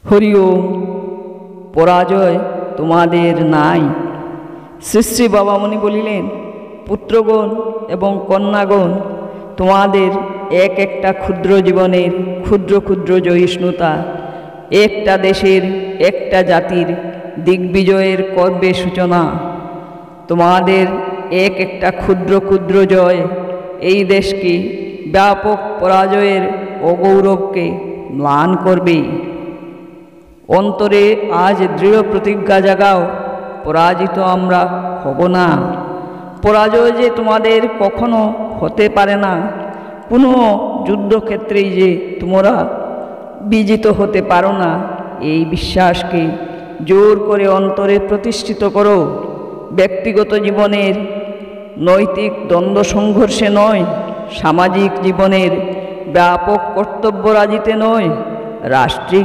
হরি ওম। পরাজয় তোমাদের নাই। শ্রী শ্রী বাবামণি বলিলেন, পুত্রগণ এবং কন্যাগণ, তোমাদের এক একটা ক্ষুদ্র জীবনের ক্ষুদ্র ক্ষুদ্র জয়িষ্ণুতা একটা দেশের একটা জাতির দিগ্বিজয়ের কর্বে সূচনা। তোমাদের এক একটা ক্ষুদ্র ক্ষুদ্র জয় এই দেশকে ব্যাপক পরাজয়ের অগৌরবকে ম্লান করবে। অন্তরে আজ দৃঢ় প্রতিজ্ঞা জাগাও, পরাজিত আমরা হব না। পরাজয় যে তোমাদের কখনো হতে পারে না, কোনো যুদ্ধক্ষেত্রেই যে তোমরা বিজিত হতে পারো না, এই বিশ্বাসকে জোর করে অন্তরে প্রতিষ্ঠিত করো। ব্যক্তিগত জীবনের নৈতিক দ্বন্দ্ব সংঘর্ষে নয়, সামাজিক জীবনের ব্যাপক কর্তব্যরাজিতে নয়, রাষ্ট্রিক